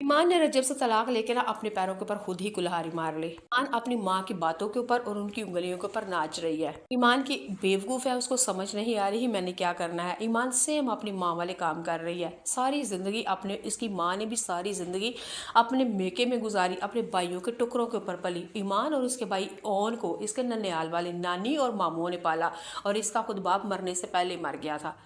ईमान ने रजब से तलाक लेके ना अपने पैरों के ऊपर खुद ही कुल्हाड़ी मार ली। ईमान अपनी माँ की बातों के ऊपर और उनकी उंगलियों के ऊपर नाच रही है। ईमान की बेवकूफ है, उसको समझ नहीं आ रही मैंने क्या करना है। ईमान सेम अपनी माँ वाले काम कर रही है। सारी जिंदगी अपने, इसकी माँ ने भी सारी जिंदगी अपने मेके में गुजारी, अपने भाइयों के टुकड़ों के ऊपर पली। ईमान और उसके भाई ओन को इसके ननियाल वाले नानी और मामू ने पाला और इसका खुद बाप मरने से पहले मर गया था।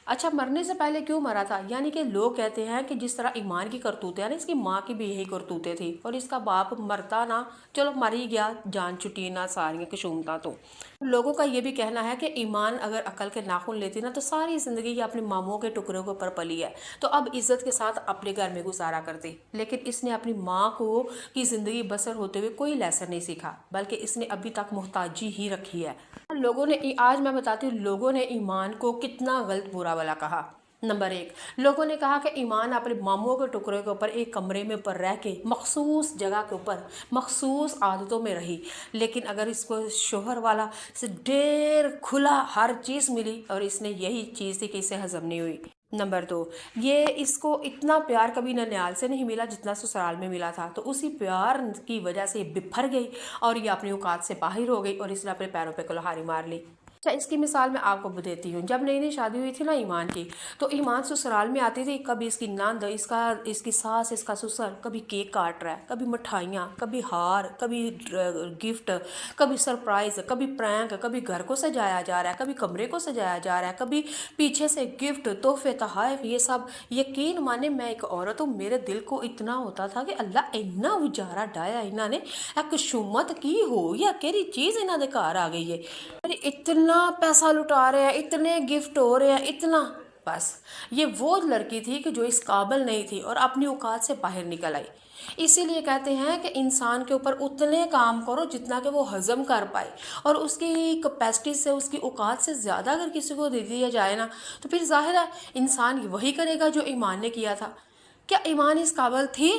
अच्छा, मरने से पहले क्यों मरा था? यानी कि लोग कहते हैं कि जिस तरह ईमान की करतूतें हैं ना, इसकी माँ की भी यही करतूतें थी और इसका बाप मरता ना, चलो मर ही गया, जान छुट्टी ना सारियाँ कशूमता। तो लोगों का ये भी कहना है कि ईमान अगर अकल के नाखून लेती ना तो सारी जिंदगी ये अपने मामों के टुकड़ों के ऊपर पली है, तो अब इज्जत के साथ अपने घर में गुजारा करती। लेकिन इसने अपनी माँ को की जिंदगी बसर होते हुए कोई लेसन नहीं सीखा, बल्कि इसने अभी तक मोहताजी ही रखी है। लोगों ने, आज मैं बताती हूँ लोगों ने ईमान को कितना गलत बुरा भला कहा। नंबर एक, लोगों ने कहा कि ईमान अपने मामों के टुकड़े के ऊपर एक कमरे में ऊपर रह के मखसूस जगह के ऊपर मखसूस आदतों में रही, लेकिन अगर इसको शोहर वाला से ढेर खुला हर चीज़ मिली और इसने यही चीज़ थी कि इसे हजम नहीं हुई। नंबर दो, ये इसको इतना प्यार कभी ननियाल से नहीं मिला जितना ससुराल में मिला था, तो उसी प्यार की वजह से ये बिफर गई और ये अपनी औकात से बाहर हो गई और इसने अपने पैरों पे कुल्हाड़ी मार ली। अच्छा, इसकी मिसाल मैं आपको देती हूँ। जब नई नई शादी हुई थी ना ईमान की, तो ईमान ससुराल में आती थी, कभी इसकी नंद, इसकी सास, इसका ससुर कभी केक काट रहा है, कभी मिठाइयाँ, कभी हार, कभी गिफ्ट, कभी सरप्राइज, कभी प्रैंक, कभी घर को सजाया जा रहा है, कभी कमरे को सजाया जा रहा है, कभी पीछे से गिफ्ट, तोहफे, तोहफे, ये सब। यकीन माने मैं एक औरत हूँ, मेरे दिल को इतना होता था कि अल्लाह इन्ना उजारा डाया इन्होंने, एक शुमत की हो या केरी चीज़ इन्हों के घर आ गई है। अरे इतना पैसा लुटा रहे हैं, इतने गिफ्ट हो रहे हैं, इतना। बस ये वो लड़की थी कि जो इस काबिल नहीं थी और अपनी औकात से बाहर निकल आई। इसीलिए कहते हैं कि इंसान के ऊपर उतने काम करो जितना कि वो हजम कर पाए, और उसकी कैपेसिटी से, उसकी औकात से ज़्यादा अगर किसी को दे दिया जाए ना, तो फिर जाहिर है इंसान वही करेगा जो ईमान ने किया था। क्या ईमान इस काबिल थी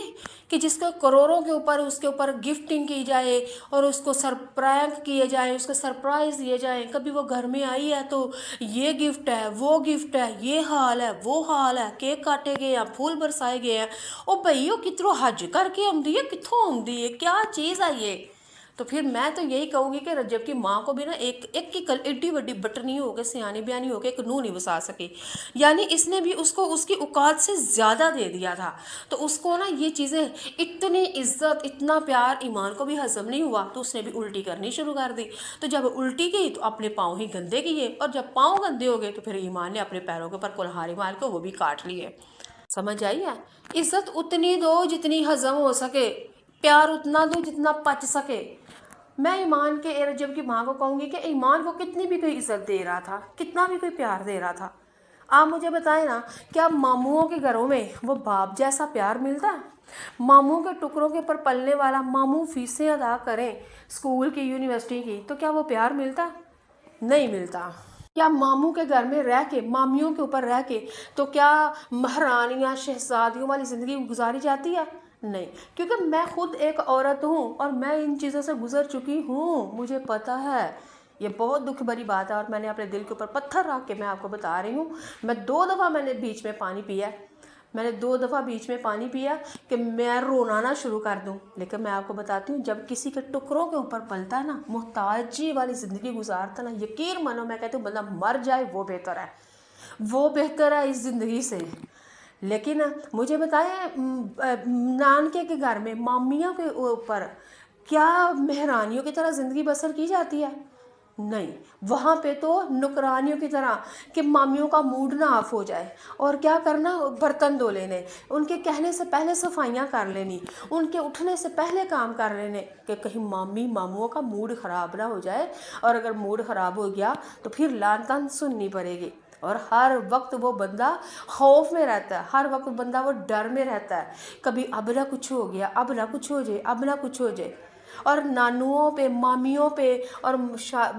कि जिसके करोड़ों के ऊपर उसके ऊपर गिफ्टिंग की जाए और उसको सरप्राइज किए जाए, उसको सरप्राइज दिए जाए? कभी वो घर में आई है तो ये गिफ्ट है, वो गिफ्ट है, ये हाल है, वो हाल है, केक काटे गए हैं, फूल बरसाए गए हैं। ओ भई वो कितरों हज करके आउंदी है, कित्थों आउंदी है, क्या चीज़ है ये? तो फिर मैं तो यही कहूँगी कि रजब की माँ को भी ना एक एक की कल एड्डी वड्डी बटनी हो के सियानी बयानी हो के एक नूह नहीं वसा सकी। यानी इसने भी उसको उसकी औकात से ज़्यादा दे दिया था, तो उसको ना ये चीज़ें, इतनी इज्जत, इतना प्यार ईमान को भी हजम नहीं हुआ, तो उसने भी उल्टी करनी शुरू कर दी। तो जब उल्टी की तो अपने पाँव ही गंदे किए, और जब पाँव गंदे हो गए तो फिर ईमान ने अपने पैरों के ऊपर कुल्हाड़ी मार के वो भी काट लिए। समझ आई है? इज्जत उतनी दो जितनी हजम हो सके, प्यार उतना दो जितना पच सके। मैं ईमान के रजब की माँ को कहूँगी कि ईमान को कितनी भी कोई इज्जत दे रहा था, कितना भी कोई प्यार दे रहा था, आप मुझे बताएं ना, क्या मामूओं के घरों में वो बाप जैसा प्यार मिलता है? मामू के टुकड़ों के ऊपर पलने वाला, मामू फीसें अदा करें स्कूल की, यूनिवर्सिटी की, तो क्या वो प्यार मिलता? नहीं मिलता। क्या मामू के घर में रह के, मामियों के ऊपर रह के, तो क्या महारानियाँ, शहजादियों वाली ज़िंदगी गुजारी जाती है? नहीं, क्योंकि मैं खुद एक औरत हूँ और मैं इन चीज़ों से गुजर चुकी हूँ, मुझे पता है। ये बहुत दुख भरी बात है और मैंने अपने दिल के ऊपर पत्थर रख के मैं आपको बता रही हूँ। मैं 2 दफ़ा मैंने बीच में पानी पिया है, मैंने 2 दफ़ा बीच में पानी पिया कि मैं रोना ना शुरू कर दूं। लेकिन मैं आपको बताती हूँ, जब किसी के टुकड़ों के ऊपर पलता है ना, मोहताजी वाली ज़िंदगी गुजारता ना, यकीन मानो मैं कहती हूँ बंदा मर जाए वो बेहतर है, वो बेहतर है इस ज़िंदगी से। लेकिन मुझे बताएं, नानके के घर में मामियों के ऊपर क्या मेहरानियों की तरह ज़िंदगी बसर की जाती है? नहीं, वहाँ पे तो नौकरानियों की तरह कि मामियों का मूड ना ऑफ हो जाए और क्या करना, बर्तन धो लेने, उनके कहने से पहले सफाइयाँ कर लेनी, उनके उठने से पहले काम कर लेने कि कहीं मामी मामुओं का मूड ख़राब ना हो जाए। और अगर मूड ख़राब हो गया तो फिर लान तान सुननी पड़ेगी। और हर वक्त वो बंदा खौफ में रहता है, हर वक्त बंदा वो डर में रहता है, कभी अब ना कुछ हो गया, अब ना कुछ हो जाए, अब ना कुछ हो जाए। और नानुओं पे, मामियों पे और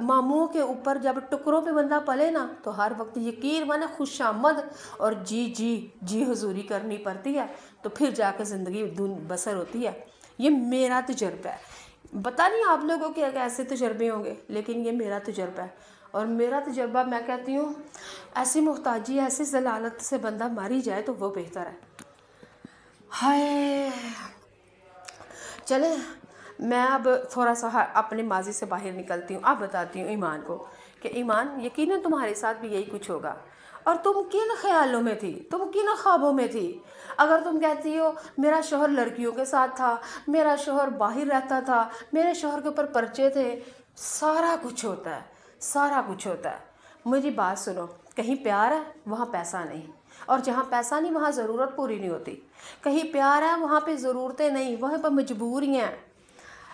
मामुओं के ऊपर जब टुकड़ों पे बंदा पले ना, तो हर वक्त यकीन माने खुशामद और जी जी जी हुजूरी करनी पड़ती है, तो फिर जाकर ज़िंदगी बसर होती है। ये मेरा तजर्बा है, पता नहीं आप लोगों के कैसे तजर्बे होंगे, लेकिन ये मेरा तजर्बा है। और मेरा तजर्बा, मैं कहती हूँ ऐसी मोहताजी, ऐसी जलालत से बंदा मर ही जाए तो वो बेहतर है। हाय, چلیں میں اب تھوڑا سا اپنے ماضی سے باہر نکلتی ہوں، اب بتاتی ہوں ایمان کو کہ ایمان یقیناً تمہارے ساتھ بھی یہی کچھ ہوگا، اور تم کن خیالوں میں تھی، تم کن خوابوں میں تھی؟ اگر تم کہتی ہو میرا شوہر لڑکیوں کے ساتھ تھا، میرا شوہر باہر رہتا تھا، میرے شوہر کے اوپر پرچے تھے، سارا کچھ ہوتا ہے، سارا کچھ ہوتا ہے۔ میری بات سنو، کہیں پیار ہے وہاں پیسہ نہیں، اور جہاں پیسہ نہیں وہاں ضرورت پوری نہیں ہوتی، کہیں پیار ہے وہاں پہ ضرورتیں نہیں، وہاں پہ مجبوریاں ہیں،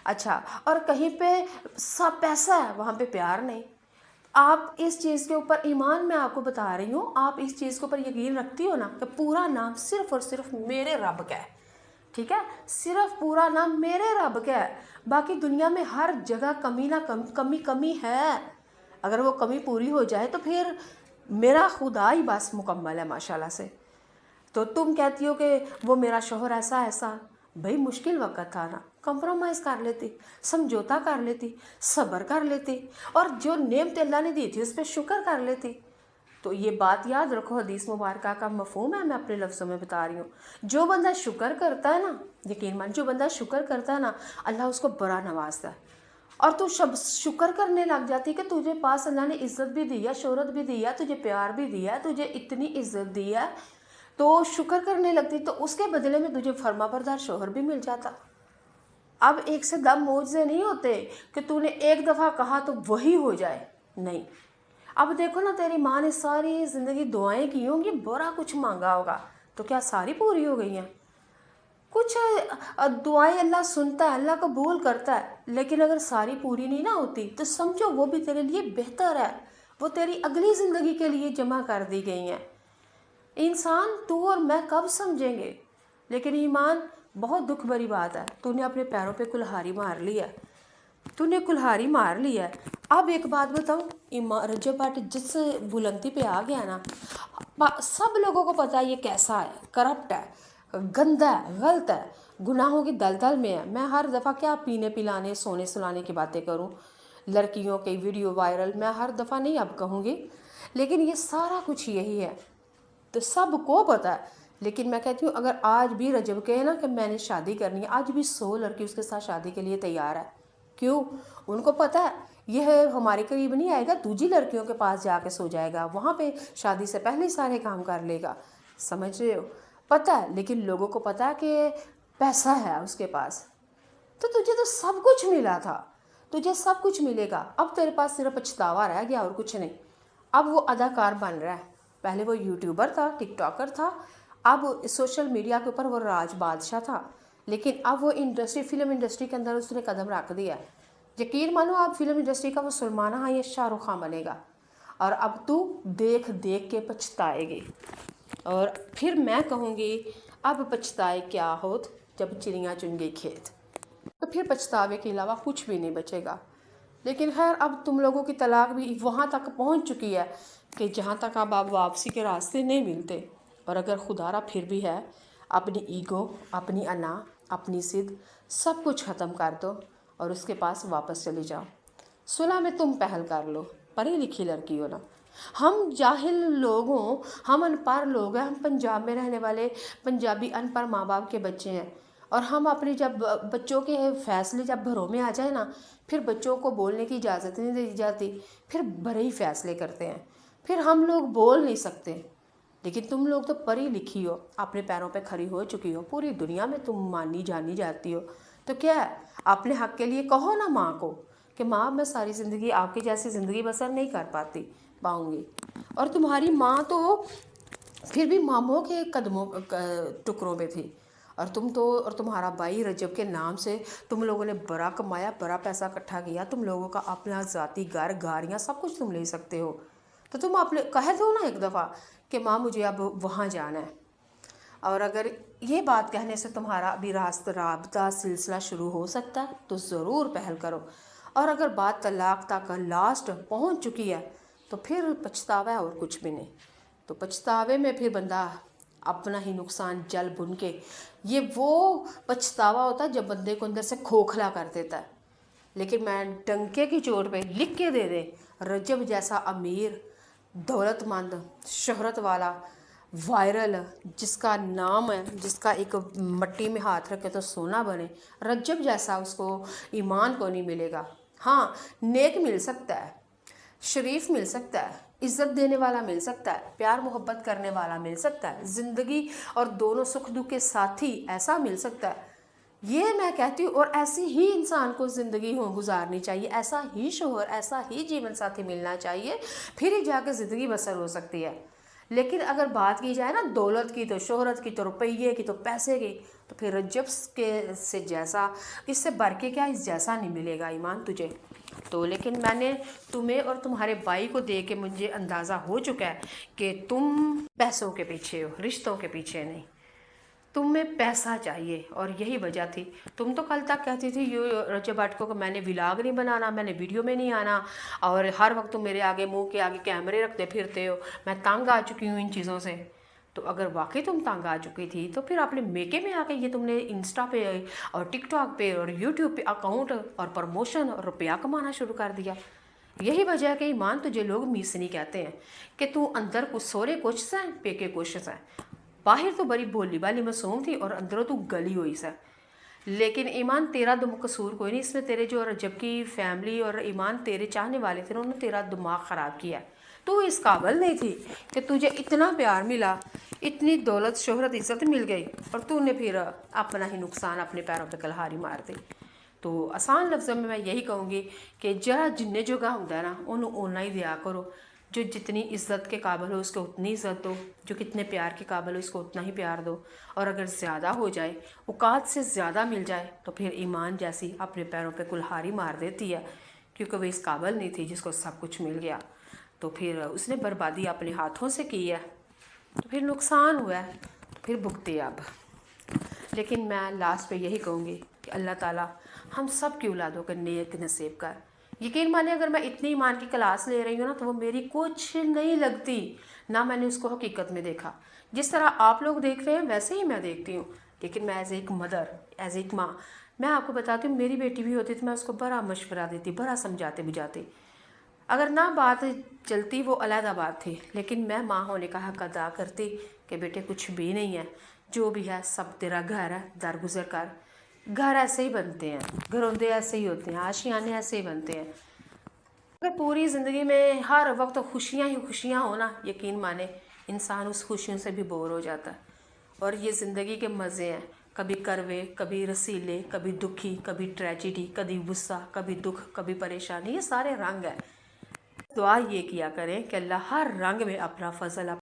اچھا، اور کہیں پہ سب پیسہ ہے وہاں پہ پیار نہیں۔ آپ اس چیز کے اوپر ایمان، میں آپ کو بتا رہی ہوں، آپ اس چیز کے اوپر یقین رکھتی ہو نا کہ پورا نام صرف اور صرف میرے رب کا ہے، ٹھیک ہے؟ صرف پورا نام میرے رب کا ہے، باقی دنیا میں ہر جگہ کمی نہ کمی ہے، اگر وہ کمی پوری ہو جائے تو پھر میرا خدا ہی بس مکمل ہے ماشاءاللہ سے۔ تو تم کہتی ہو کہ وہ میرا شوہر ایسا ایسا، بھئی مشکل وقت تھا نا، کمپرومائز کر لیتی، سمجھوتا کر لیتی، صبر کر لیتی، اور جو نعمت اللہ نے دی تھی اس پہ شکر کر لیتی۔ تو یہ بات یاد رکھو، حدیث مبارکہ کا مفہوم ہے، میں اپنے لفظوں میں بتا رہی ہوں، جو بندہ شکر کرتا ہے نا، یقین مان، جو بندہ شکر کرتا ہے نا، اللہ اس کو بڑا نوازتا ہے، اور تو شکر کرنے لگ جاتی کہ تجھے پاس اللہ نے عزت بھی دی ہے، شہرت بھی دی ہے، تجھے پیار بھی دیا ہے، تجھے اتنی عزت دی ہے، تو شکر کرنے لگتی، تو اس کے بدلے میں تجھے فرما بردار شوہر بھی مل جاتا۔ اب ایک سے دم معجزے نہیں ہوتے کہ تو نے ایک دفعہ کہا تو وہی ہو جائے، نہیں۔ اب دیکھو نا، تیری ماں نے ساری زندگی دعائیں کی ہوں گی، بڑا کچھ مانگا ہوگا، تو کیا ساری پوری ہو گئی ہیں؟ کچھ دعائیں اللہ سنتا ہے، اللہ قبول کرتا ہے، لیکن اگر ساری پوری نہیں نہ ہوتی تو سمجھو وہ بھی تیرے لیے بہتر ہے، وہ تیری اگلی زندگی کے لیے جمع کر دی گئی ہیں۔ انسان تو اور میں کب سمجھیں گے؟ لیکن ایمان، بہت دکھ بھری بات ہے، تو نے اپنے پیروں پہ کلہاڑی مار لی ہے، تو نے کلہاڑی مار لی ہے۔ اب ایک بات بتاؤں، رجب بٹ جس بلندی پہ آ گیا نا، سب لوگوں کو پتا ہے یہ کیسا ہے، کرپٹ ہے، گندا ہے، غلط ہے، گناہوں کی دلدل میں ہے۔ میں ہر دفعہ کیا پینے پلانے سونے سلانے کی باتیں کروں، لڑکیوں کی ویڈیو وائرل، میں ہر دفعہ نہیں اب کہوں گی، لیکن یہ سارا کچھ یہی ہے، تو سب کو پتا ہے۔ لیکن میں کہتی ہوں، اگر آج بھی رجب کہے نا کہ میں نے شادی کرنی ہے، آج بھی 100 لڑکی اس کے ساتھ شادی کے لیے تیار ہے۔ کیوں؟ ان کو پتا ہے یہ ہمارے قریب نہیں آئے گا، دوسری لڑکیوں کے پاس جا کے سو جائے گا، وہاں پہ شادی سے پہلے سارے کام کر لے گا، سمجھ رہے ہو؟ پتہ ہے، لیکن لوگوں کو پتہ ہے کہ پیسہ ہے اس کے پاس، تو تجھے تو سب کچھ ملا تھا، تجھے سب کچھ ملے گا، اب تیرے پاس صرف پچھتاوا رہ گیا اور کچھ نہیں۔ اب وہ اداکار بن رہا ہے، پہلے وہ یوٹیوبر تھا، ٹک ٹاکر تھا، اب سوشل میڈیا کے اوپر وہ راج بادشاہ تھا، لیکن اب وہ فلم انڈسٹری کے اندر اس نے قدم رکھ دیا ہے۔ یقین مانو، اب فلم انڈسٹری کا وہ سلمان ہاں یہ شاہ رخ خان بنے گا، اور اب تو دیکھ دیکھ کے پچھتائے گی، اور پھر میں کہوں گی اب پچھتائے کیا ہوت جب چڑیاں چن گئی کھیت، تو پھر پچھتاوے کے علاوہ کچھ بھی نہیں بچے گا۔ لیکن خیر، اب تم لوگوں کی طلاق بھی وہاں تک پہنچ چکی ہے کہ جہاں تک اب واپسی کے راستے نہیں ملتے، اور اگر خدا را پھر بھی ہے، اپنی ایگو، اپنی انا، اپنی ضد، سب کچھ ختم کر دو اور اس کے پاس واپس چلی جاؤ۔ صلح میں تم پہل کر لو، پڑھی لکھی لڑکی ہو نا، ہم جاہل لوگ ہوں، ہم ان پڑھ لوگ ہیں، ہم پنجاب میں رہنے والے پنجابی ان پڑھ ماں باپ کے بچے ہیں، اور ہم اپنے جب بچوں کے فیصلے جب گھروں میں آ جائے نا، پھر بچوں کو بولنے کی اجازت نہیں دی جاتی، پھر بڑے ہی فیصلے کرتے ہیں، پھر ہم لوگ بول نہیں سکتے۔ لیکن تم لوگ تو پڑھی لکھی ہو، اپنے پیروں پہ کھڑی ہو چکی ہو، پوری دنیا میں تم مانی جانی جاتی ہو، تو کیا ہے، اپنے حق کے لیے کہو نا ماں کو کہ ماں، میں ساری زندگی آپ کی جیسی زندگی بسر نہیں کر پاؤں گی۔ اور تمہاری ماں تو پھر بھی ماموں کے قدموں ٹکڑوں میں تھی، اور تم تو، اور تمہارا بھائی رجب کے نام سے تم لوگوں نے بڑا کمایا، بڑا پیسہ اکٹھا کیا، تم لوگوں کا اپنا ذاتی گھر، گاڑیاں، سب کچھ تم لے سکتے ہو، تو تم اپنے کہہ دو نا ایک دفعہ کہ ماں مجھے اب وہاں جانا ہے۔ اور اگر یہ بات کہنے سے تمہارا ابھی رابطہ سلسلہ شروع ہو سکتا ہے تو ضرور پہل کرو، اور اگر بات طلاق تک لاسٹ پہنچ چکی ہے تو پھر پچھتاوا ہے اور کچھ بھی نہیں۔ تو پچھتاوے میں پھر بندہ اپنا ہی نقصان جل بن کے، یہ وہ پچھتاوا ہوتا ہے جب بندے کو اندر سے کھوکھلا کر دیتا ہے۔ لیکن میں ڈنکے کی چوٹ پہ لکھ کے دے دیں، رجب جیسا امیر، دولت مند، شہرت والا، वायरल, जिसका नाम है, जिसका एक मट्टी में हाथ रखे तो सोना बने, रज्जब जैसा उसको ईमान को नहीं मिलेगा। हाँ, नेक मिल सकता है, शरीफ मिल सकता है, इज्जत देने वाला मिल सकता है, प्यार मोहब्बत करने वाला मिल सकता है, ज़िंदगी और दोनों सुख दुख के साथी ऐसा मिल सकता है। ये मैं कहती हूँ, और ऐसी ही इंसान को ज़िंदगी हो गुजारनी चाहिए, ऐसा ही शोहर, ऐसा ही जीवन साथी मिलना चाहिए, फिर ही जाकर ज़िंदगी बसर हो सकती है। लेकिन अगर बात की जाए ना दौलत की, तो शोहरत की, तो रुपये की, तो पैसे की, तो फिर रज्जब के से जैसा, इससे बढ़ के क्या, इस जैसा नहीं मिलेगा ईमान तुझे। तो लेकिन मैंने तुम्हें और तुम्हारे भाई को देख के मुझे अंदाज़ा हो चुका है कि तुम पैसों के पीछे हो, रिश्तों के पीछे नहीं। तुम्हें पैसा चाहिए, और यही वजह थी। तुम तो कल तक कहती थी यू रजब बाटको को मैंने व्लॉग नहीं बनाना, मैंने वीडियो में नहीं आना, और हर वक्त तुम मेरे आगे मुंह के आगे कैमरे रखते फिरते हो। मैं तंग आ चुकी हूँ इन चीज़ों से। तो अगर वाकई तुम तंग आ चुकी थी तो फिर अपने मेके में आके ये तुमने इंस्टा पे और टिकटॉक पे और यूट्यूब पे अकाउंट और प्रमोशन और रुपया कमाना शुरू कर दिया। यही वजह है कि ईमान तुझे लोग मीसनी कहते हैं कि तू अंदर कुछ सोरे कुछ सा पेके कुछ सा। बाहर तो बड़ी भोली भाली मासूम थी और अंदरों तू गली हुई सा। लेकिन ईमान तेरा कसूर कोई नहीं इसमें, तेरे जो रजब की फैमिली और ईमान तेरे चाहने वाले थे उन्होंने तेरा दिमाग ख़राब किया। तू इस काबिल नहीं थी कि तुझे इतना प्यार मिला, इतनी दौलत शोहरत इज्जत मिल गई, और तूने फिर अपना ही नुकसान अपने पैरों पे कलहारी मार दी। तो आसान लफ्ज़ों में मैं यही कहूँगी कि जरा जिन्ने जो गा होंगे ना उन्होंने ओना ही दिया करो। जो जितनी इज्जत के काबिल हो उसको उतनी इज्जत दो, जो कितने प्यार के काबिल हो उसको उतना ही प्यार दो। और अगर ज़्यादा हो जाए, औकात से ज़्यादा मिल जाए, तो फिर ईमान जैसी अपने पैरों पे कुल्हाड़ी मार देती है, क्योंकि वो इस काबिल नहीं थी जिसको सब कुछ मिल गया। तो फिर उसने बर्बादी अपने हाथों से की है, तो फिर नुकसान हुआ है, तो फिर भुगते अब। लेकिन मैं लास्ट पे यही कहूँगी कि अल्लाह ताला हम सब की औलादों को नेक नसीब कर। यकीन माने अगर मैं इतनी ईमान की क्लास ले रही हूँ ना, तो वो मेरी कुछ नहीं लगती, ना मैंने उसको हकीकत में देखा। जिस तरह आप लोग देख रहे हैं वैसे ही मैं देखती हूँ। लेकिन मैं एज एक मदर, एज एक माँ, मैं आपको बताती हूँ, मेरी बेटी भी होती थी, मैं उसको बड़ा मशवरा देती, बड़ा समझाते बुझाती। अगर ना बात चलती वो अलहदा बात थी, लेकिन मैं माँ होने का हक अदा करती कि बेटे कुछ भी नहीं है, जो भी है सब तेरा घर है, दरगुजर कर। घर ऐसे ही बनते हैं, घरौंदे ऐसे ही होते हैं, आशियाने ऐसे ही बनते हैं। अगर पूरी ज़िंदगी में हर वक्त खुशियाँ ही खुशियाँ हो ना, यकीन माने इंसान उस खुशियों से भी बोर हो जाता है। और ये ज़िंदगी के मज़े हैं, कभी करवे, कभी रसीले, कभी दुखी, कभी ट्रेजिडी, कभी गुस्सा, कभी दुख, कभी परेशानी, ये सारे रंग हैं। दुआ ये किया करें कि अल्लाह हर रंग में अपना फजल